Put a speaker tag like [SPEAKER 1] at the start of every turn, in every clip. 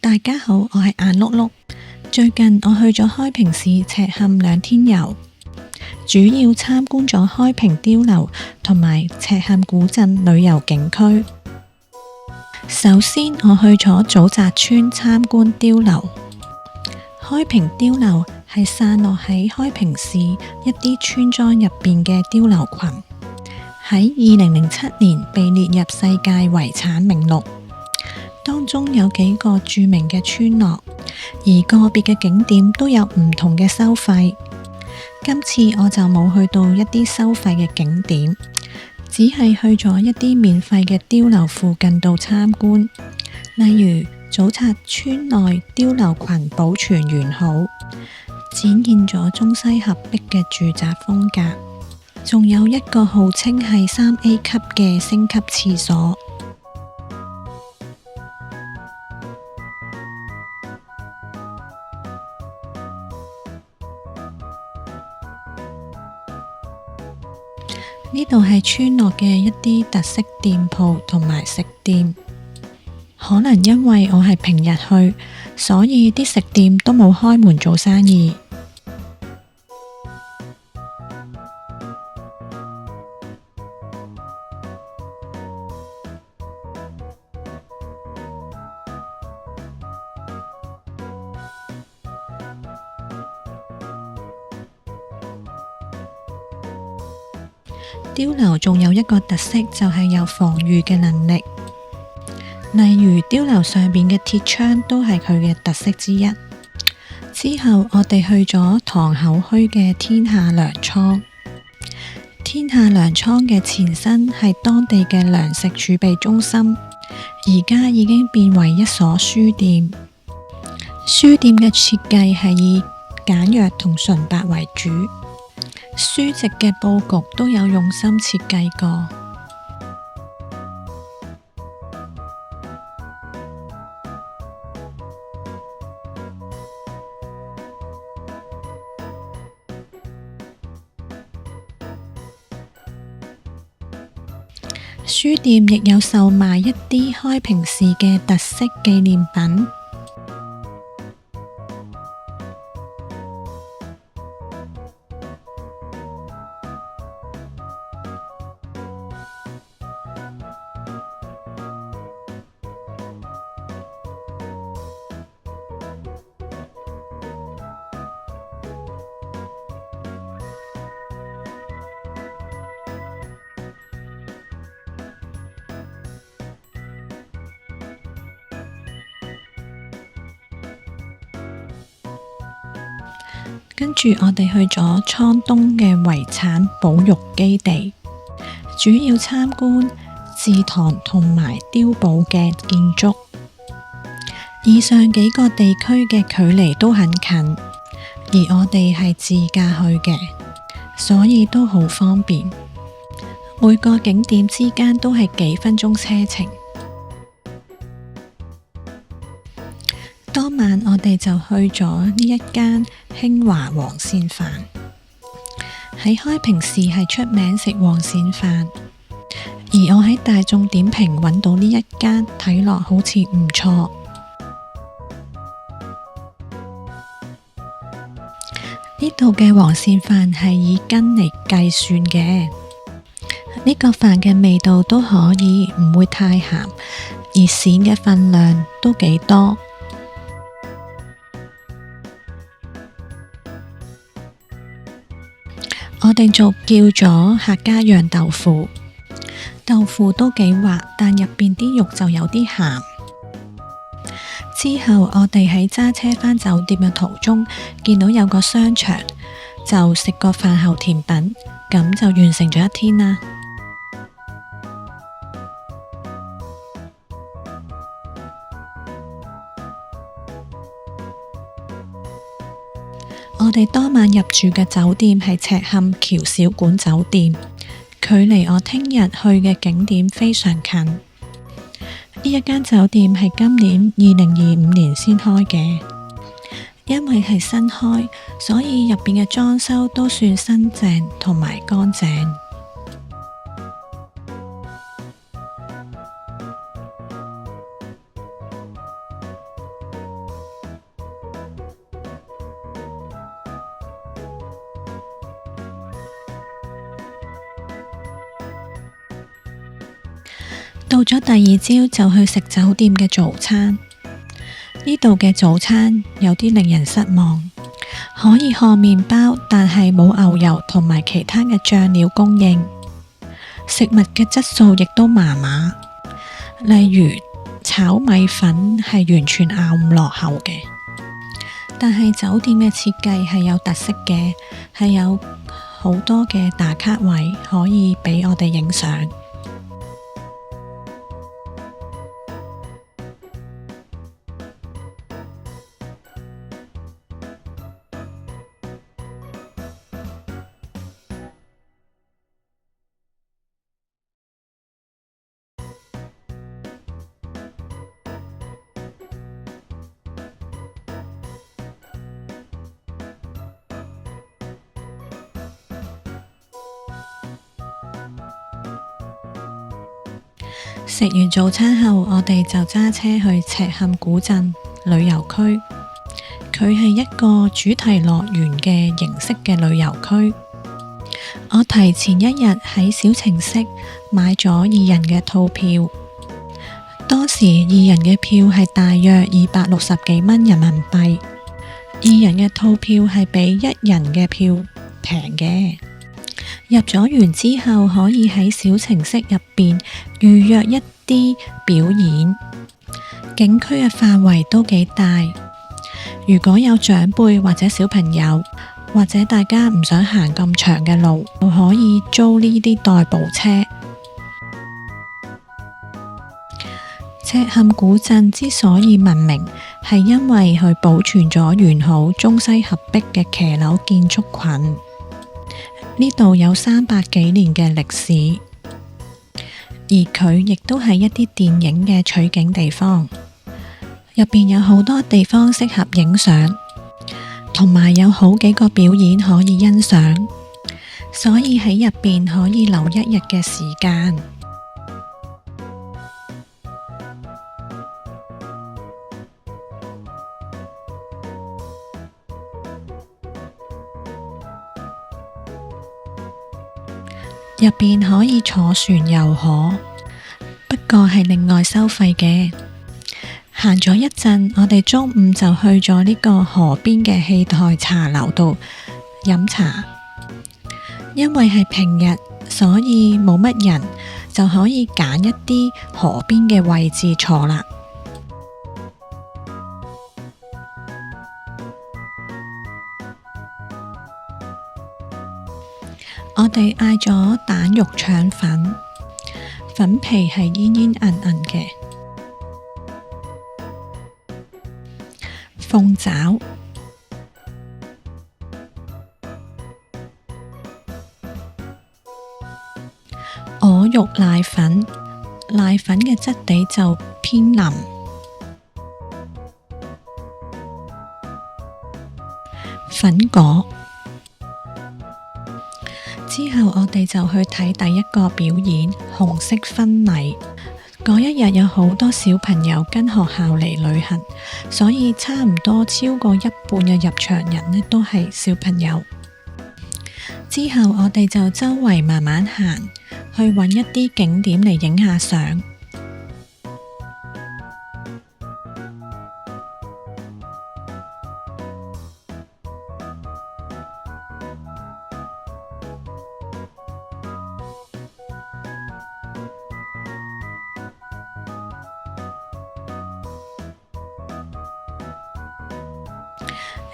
[SPEAKER 1] 大家好，我係眼碌碌。最近我去咗開平市赤坎2天遊，主要參觀咗開平碉樓同埋赤坎古鎮旅遊景區。首先我去咗祖宅村參觀碉樓。開平碉樓係散落喺開平市一啲村莊入邊嘅碉樓群，喺2007年被列入世界遺產名錄。當中有幾個著名嘅村落，而個別嘅景點都有唔同嘅收費。今次我就冇去到一啲收費嘅景點，只係去咗一啲免費嘅碉樓附近度參觀，例如祖宅村內碉樓群保存完好，展現咗中西合璧嘅住宅風格，仲有一個號稱係3A 級嘅星級廁所。呢度係村落嘅一啲特色店鋪同埋食店，可能因為我係平日去，所以啲食店都冇開門做生意。碉樓仲有一個特色，就係有防禦嘅能力，例如碉樓上邊嘅鐵窗都係佢嘅特色之一。之後我哋去咗塘口墟嘅天下糧倉。天下糧倉嘅前身係當地嘅糧食儲備中心，而家已經變為一所書店。書店嘅設計係以簡約同純白為主。書籍嘅佈局都有用心設計過。書店亦有售賣一啲開平市嘅特色紀念品。跟住我哋去咗滄東嘅遺產保育基地，主要參觀祠堂同埋碉堡嘅建築。以上幾個地區嘅距離都很近，而我哋係自駕去嘅，所以都好方便。每個景點之間都係幾分鐘車程。當晚我哋就去咗呢一間興華黃鱔飯，喺開平市係出名食黃鱔飯，而我喺大眾點評揾到呢一間，睇落好似唔錯。呢度嘅黃鱔飯係以斤嚟計算嘅，呢個飯嘅味道都可以，唔會太鹹，而鱔嘅份量都幾多。我哋就叫咗客家釀豆腐，豆腐都幾滑，但入邊啲肉就有啲鹹。之後我哋喺揸車返酒店嘅途中，見到有個商場，就食個飯後甜品，咁就完成咗一天啦。我哋當晚入住嘅酒店係赤坎橋小館酒店，距離我聽日去嘅景點非常近。呢一間酒店係今年2025年先開嘅，因為係新開，所以入邊嘅裝修都算新淨同埋乾淨。到咗第二朝就去食酒店嘅早餐。呢度嘅早餐有啲令人失望，可以喝麵包，但係冇牛油同埋其他嘅醬料供應。食物嘅質素亦都麻麻，例如炒米粉係完全咬唔落口嘅。但係酒店嘅設計係有特色嘅，係有好多嘅打卡位可以俾我哋影相。食完早餐後，我哋就揸車去赤坎古鎮旅遊區。佢係一個主題樂園嘅形式嘅旅遊區。我提前一日喺小程式買咗2人嘅套票，當時2人嘅票係大約260幾蚊人民幣，2人嘅套票係比1人嘅票平嘅。入咗園之後，可以喺小程式入邊預約一啲表演。景區嘅範圍都幾大，如果有長輩或者小朋友，或者大家唔想行咁長嘅路，就可以租呢啲代步車。赤坎古鎮之所以聞名，係因為佢保存咗完好中西合璧嘅騎樓建築群。呢度有300幾年嘅歷史，而佢亦都係一啲電影嘅取景地方。入邊有好多地方適合影相，同埋有好幾個表演可以欣賞，所以喺入邊可以留1日嘅時間。入邊可以坐船遊河，不過係另外收費嘅。行咗一陣，我哋中午就去咗呢個河邊嘅氣台茶樓度飲茶。因為係平日，所以冇乜人，就可以揀一啲河邊嘅位置坐啦。我哋嗌咗蛋肉腸粉，粉皮係煙煙韌韌嘅。鳳爪、鵝肉瀨粉，瀨粉嘅質地就偏腍。粉果。之後我哋就去睇第一個表演紅色婚禮。嗰一日有好多小朋友跟學校嚟旅行，所以差唔多超過一半嘅入場人呢都係小朋友。之後我哋就周圍慢慢行，去揾一啲景點嚟影下相。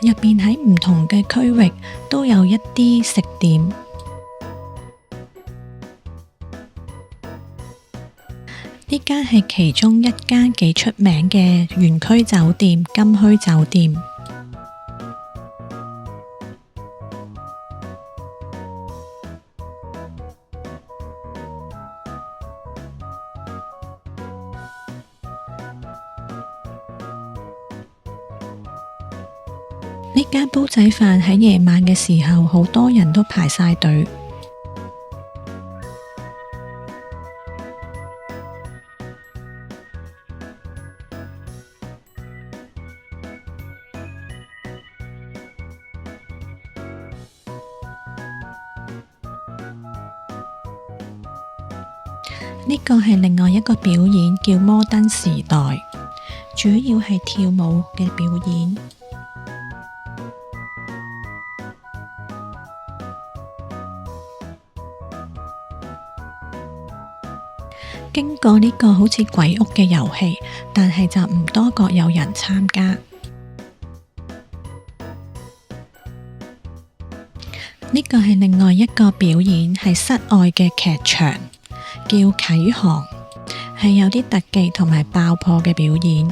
[SPEAKER 1] 入邊喺唔同嘅區域都有一啲食店。呢間係其中一間幾出名嘅園區酒店——金墟酒店。呢間煲仔飯喺夜晚嘅時候，好多人都排晒隊。呢個係另外一個表演，叫摩登時代，主要係跳舞嘅表演。經過呢個好似鬼屋嘅遊戲，但係就唔多覺有人參加。呢個係另外一個表演，係室外嘅劇場，叫啟航，係有啲特技同埋爆破嘅表演。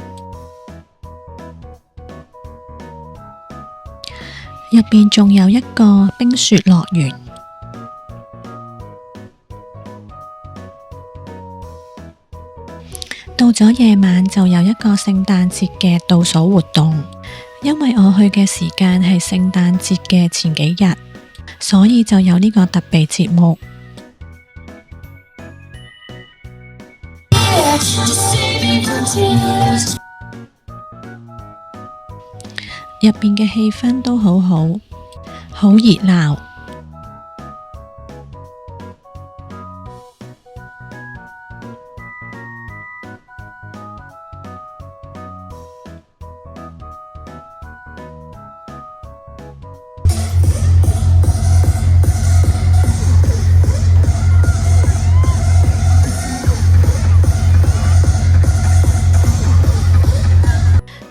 [SPEAKER 1] 入邊仲有一個冰雪樂園。到咗夜晚就有一個聖誕節嘅倒數活動，因為我去嘅時間係聖誕節嘅前幾日，所以就有呢個特別節目。入邊嘅氣氛都好好，好熱鬧。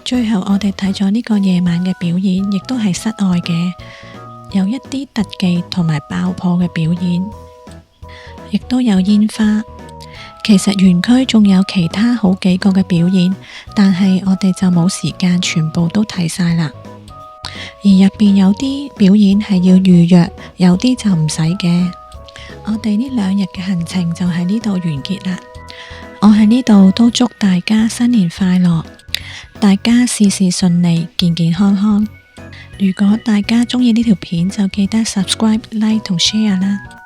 [SPEAKER 1] 最後我哋睇咗呢個夜晚嘅表演，亦都係室外嘅，有一啲特技同埋爆破嘅表演，亦都有煙花。其實園區仲有其他好幾個嘅表演，但係我哋就冇時間全部都睇晒啦。而入邊有啲表演係要預約，有啲就唔使嘅。我哋呢2日嘅行程就喺呢度完結啦。我喺呢度都祝大家新年快樂，大家事事順利，健健康康。如果大家鍾意呢條片，就記得 subscribe、like 同 share 啦。